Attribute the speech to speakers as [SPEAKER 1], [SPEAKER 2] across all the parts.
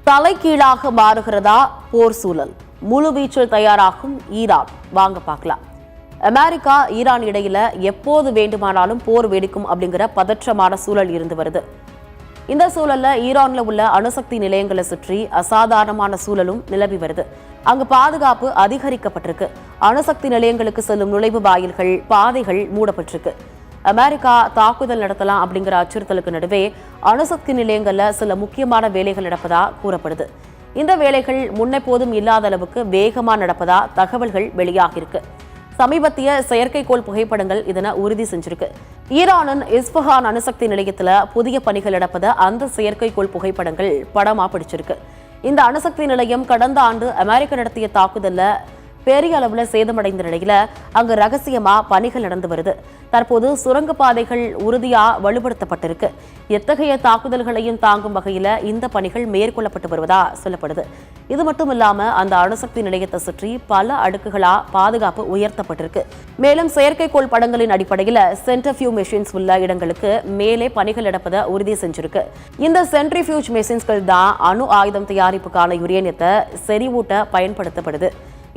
[SPEAKER 1] தலைகீழாக மாறுகிறதா போர் சூழல்? முழுவீச்சில் தயாராகும் ஈரான். வாங்க பார்க்கலாம். அமெரிக்கா ஈரான் இடையில எப்போது வேண்டுமானாலும் போர் வெடிக்கும் அப்படிங்கிற பதற்றமான சூழல் இருந்து வருது. இந்த சூழல்ல ஈரான்ல உள்ள அணுசக்தி நிலையங்களை சுற்றி அசாதாரணமான சூழலும் நிலவி வருது. அங்கு பாதுகாப்பு அதிகரிக்கப்பட்டிருக்கு. அணுசக்தி நிலையங்களுக்கு செல்லும் நுழைவு வாயில்கள், பாதைகள் மூடப்பட்டிருக்கு. அமெரிக்கா தாக்குதல் நடத்தலாம் அப்படிங்கிற அச்சுறுத்தலுக்கு நடுவே அணுசக்தி நிலையங்கள்ல சில முக்கியமான வேலைகள் நடப்பதா கூறப்படுது. இந்த வேலைகள் முன்னெப்போதும் இல்லாத அளவுக்கு வேகமா நடப்பதா தகவல்கள் வெளியாகிருக்கு. சமீபத்திய செயற்கைக்கோள் புகைப்படங்கள் இதனை உறுதி செஞ்சிருக்கு. ஈரானின் இஸ்ஃபஹான் அணுசக்தி நிலையத்துல புதிய பணிகள் நடப்பதை அந்த செயற்கைக்கோள் புகைப்படங்கள் படமா பிடிச்சிருக்கு. இந்த அணுசக்தி நிலையம் கடந்த ஆண்டு அமெரிக்கா நடத்திய தாக்குதல்ல பெரிய அளவுல சேதமடைந்த நிலையில அங்கு ரகசியமா பணிகள் நடந்து வருது. தற்போது சுரங்கப்பாதைகள் உறுதியா வலுப்படுத்தப்பட்டிருக்கு. எத்தகைய தாக்குதல்களையும் தாங்கும் வகையில இந்த பணிகள் மேற்கொள்ளப்பட்டு வருவதா சொல்லப்படுது. இது மட்டும் இல்லாம அந்த அணுசக்தி நிலையத்தை சுற்றி பல அடுக்குகளா பாதுகாப்பு உயர்த்தப்பட்டிருக்கு. மேலும் செயற்கைக்கோள் படங்களின் அடிப்படையில சென்ட்ரிஃபியூ மெஷின்ஸ் உள்ள இடங்களுக்கு மேலே பணிகள் நடப்பதை உறுதி செஞ்சிருக்கு. இந்த சென்ட்ரிஃபியூஜ் மெஷின்ஸ்கள் தான் அணு ஆயுதம் தயாரிப்புக்கான யுரேனியத்தை செறிவூட்ட பயன்படுத்தப்படுது.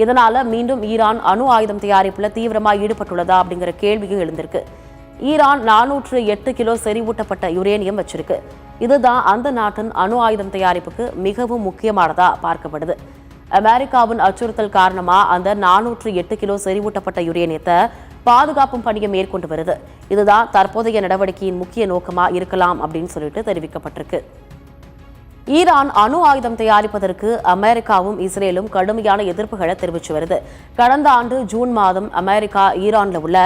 [SPEAKER 1] இதனால மீண்டும் ஈரான் அணு ஆயுதம் தயாரிப்புல தீவிரமாக ஈடுபட்டுள்ளதா அப்படிங்கிற கேள்வியும் எழுந்திருக்கு. ஈரான் 408 கிலோ செறிவூட்டப்பட்ட யுரேனியம் வச்சிருக்கு. இதுதான் அந்த நாட்டின் அணு ஆயுதம் தயாரிப்புக்கு மிகவும் முக்கியமானதா பார்க்கப்படுது. அமெரிக்காவின் அச்சுறுத்தல் காரணமா அந்த 408 கிலோ செறிவூட்டப்பட்ட யுரேனியத்தை பாதுகாப்பும் பணியை மேற்கொண்டு வருது. இதுதான் தற்போதைய நடவடிக்கையின் முக்கிய நோக்கமா இருக்கலாம் அப்படின்னு சொல்லிட்டு தெரிவிக்கப்பட்டிருக்கு. ஈரான் அணு ஆயுதம் தயாரிப்பதற்கு அமெரிக்காவும் இஸ்ரேலும் கடுமையான எதிர்ப்புகளை தெரிவித்து வருது. கடந்த ஆண்டு ஜூன் மாதம் அமெரிக்கா ஈரான்ல உள்ள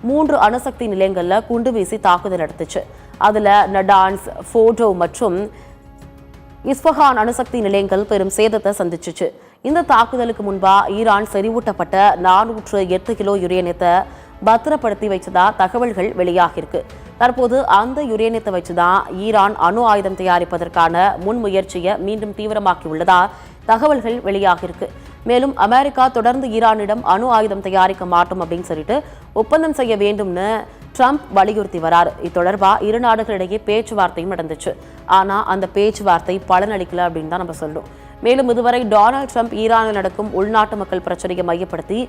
[SPEAKER 1] 3 அணுசக்தி நிலையங்கள்ல குண்டு வீசி தாக்குதல் நடத்துச்சு. அதுல நடான்ஸ், ஃபோர்டோ மற்றும் இஸ்ஃபஹான் அணுசக்தி நிலையங்கள் பெரும் சேதத்தை சந்திச்சுச்சு. இந்த தாக்குதலுக்கு முன்பா ஈரான் செறிவூட்டப்பட்ட 408 கிலோ யுரேனியத்தை பத்திரப்படுத்தி வச்சதா தகவல்கள் வெளியாகிருக்கு. தற்போது அந்த யுரேனியத்தை வச்சுதான் ஈரான் அணு ஆயுதம் தயாரிப்பதற்கான முன்முயற்சியை மீண்டும் தீவிரமாக்கியுள்ளதா தகவல்கள் வெளியாகிருக்கு. மேலும் அமெரிக்கா தொடர்ந்து ஈரானிடம் அணு ஆயுதம் தயாரிக்க மாட்டோம் அப்படின்னு சொல்லிட்டு ஒப்பந்தம் செய்ய வேண்டும்னு ட்ரம்ப் வலியுறுத்தி வராரு. இத்தொடர்பா இரு நாடுகளிடையே பேச்சுவார்த்தையும் நடந்துச்சு. ஆனா அந்த பேச்சுவார்த்தை பலனளிக்கல அப்படின்னு தான் நம்ம சொல்றோம். மேலும் இதுவரை டொனால்டு ட்ரம்ப் ஈரானில் நடக்கும் உள்நாட்டு மக்கள் பிரச்சனையை மையப்படுத்தி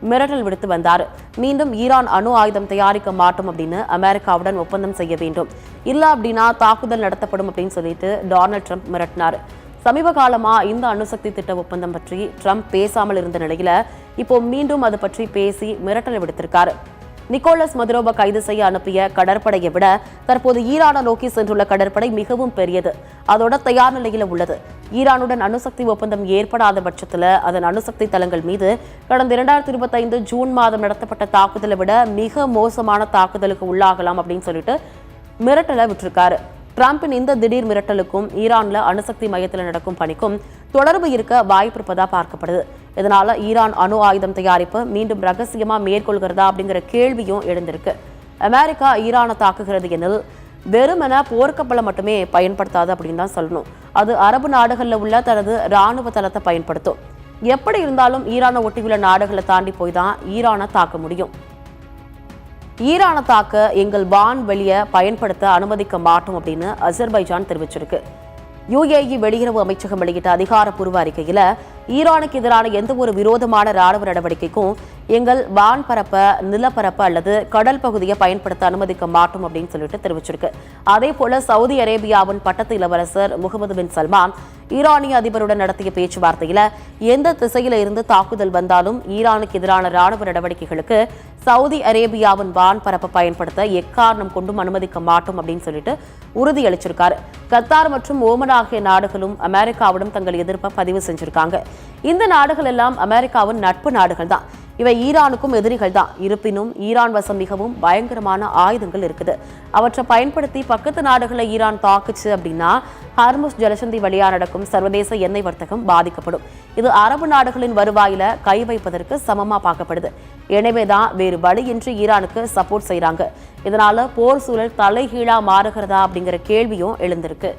[SPEAKER 1] மிரட்டல் விடுத்து வந்தார். மீண்டும் ஈரான் அணு ஆயுதம் தயாரிக்க மாட்டோம் அப்படின்னு அமெரிக்காவுடன் ஒப்பந்தம் செய்ய வேண்டும், இல்ல அப்படின்னா தாக்குதல் நடத்தப்படும் அப்படின்னு சொல்லிட்டு டொனால்டு ட்ரம்ப் மிரட்டினார். சமீப காலமா இந்த அணுசக்தி திட்ட ஒப்பந்தம் பற்றி ட்ரம்ப் பேசாமல் இருந்த நிலையில இப்போ மீண்டும் அது பற்றி பேசி மிரட்டல் விடுத்திருக்காரு. நிக்கோலஸ் மதுரோவை கைது செய்ய அனுப்பிய கடற்படையை விட தற்போது ஈரானை நோக்கி சென்றுள்ள கடற்படை மிகவும் பெரியது. அதோட தயார் நிலையில உள்ளது. ஈரானுடன் அணுசக்தி ஒப்பந்தம் ஏற்படாத பட்சத்தில் அதன் அணுசக்தி தளங்கள் மீது கடந்த 2025 ஜூன் மாதம் நடத்தப்பட்ட தாக்குதலை விட மிக மோசமான தாக்குதலுக்கு உள்ளாகலாம் அப்படின்னு சொல்லிட்டு மிரட்டலை விட்டிருக்காரு. டிரம்பின் இந்த திடீர் மிரட்டலுக்கும் ஈரான்ல அணுசக்தி மையத்தில் நடக்கும் பணிக்கும் தொடர்பு இருக்க வாய்ப்பு இருப்பதா பார்க்கப்படுது. இதனால ஈரான் அணு ஆயுதம் தயாரிப்பு மீண்டும் ரகசியமா மேற்கொள்கிறதா அப்படிங்கிற கேள்வியும் எழுந்திருக்கு. அமெரிக்கா ஈரானை தாக்குகிறது எனில் வெறுமென போர்க்கப்பலை மட்டுமே பயன்படுத்தாது அப்படின்னு தான் சொல்லணும். அது அரபு நாடுகளில் உள்ள தனது இராணுவ தளத்தை பயன்படுத்தும். எப்படி இருந்தாலும் ஈரானை ஒட்டியுள்ள நாடுகளை தாண்டி போய் தான் ஈரானை தாக்க முடியும். ஈரானை தாக்க எங்கள் வான்வெளியை பயன்படுத்த அனுமதிக்க மாட்டோம் அப்படின்னு அசர்பைஜான் தெரிவிச்சிருக்கு. யுஏஇ வெளியுறவு அமைச்சகம் வெளியிட்ட அதிகாரப்பூர்வ அறிக்கையில ஈரானுக்கு எதிரான எந்த ஒரு விரோதமான ராணுவ நடவடிக்கைக்கும் எங்கள் வான்பரப்ப, நிலப்பரப்பு அல்லது கடல் பகுதியை பயன்படுத்த அனுமதிக்க மாட்டோம் அப்படின்னு சொல்லிட்டு தெரிவிச்சிருக்கு. அதே போல சவுதி அரேபியாவின் பட்டத்து இளவரசர் முகமது பின் சல்மான் ஈரானிய அதிபருடன் நடத்திய பேச்சுவார்த்தையில எந்த திசையில இருந்து தாக்குதல் வந்தாலும் ஈரானுக்கு எதிரான ராணுவ நடவடிக்கைகளுக்கு சவுதி அரேபியாவின் வான்பரப்பை பயன்படுத்த எக்காரணம் கொண்டும் அனுமதிக்க மாட்டோம் அப்படின்னு சொல்லிட்டு உறுதியளிச்சிருக்காரு. கத்தார் மற்றும் ஓமன் ஆகிய நாடுகளும் அமெரிக்காவிடம் தங்கள் எதிர்ப்பை பதிவு செஞ்சிருக்காங்க. இந்த நாடுகள் எல்லாம் அமெரிக்காவின் நட்பு நாடுகள் தான். இவை ஈரானுக்கும் எதிரிகள் தான். இருப்பினும் ஈரான் வசம் மிகவும் பயங்கரமான ஆயுதங்கள் இருக்குது. அவற்றை பயன்படுத்தி பக்கத்து நாடுகளை ஈரான் தாக்குச்சு அப்படின்னா ஹார்முஸ் ஜலசந்தி வழியா நடக்கும் சர்வதேச எண்ணெய் வர்த்தகம் பாதிக்கப்படும். இது அரபு நாடுகளின் வருவாயில கை வைப்பதற்கு சமமா பார்க்கப்படுது. எனவேதான் வேறு வழியின்றி ஈரானுக்கு சப்போர்ட் செய்யறாங்க. இதனால போர் சூழல் தலைகீழா மாறுகிறதா அப்படிங்கிற கேள்வியும் எழுந்திருக்கு.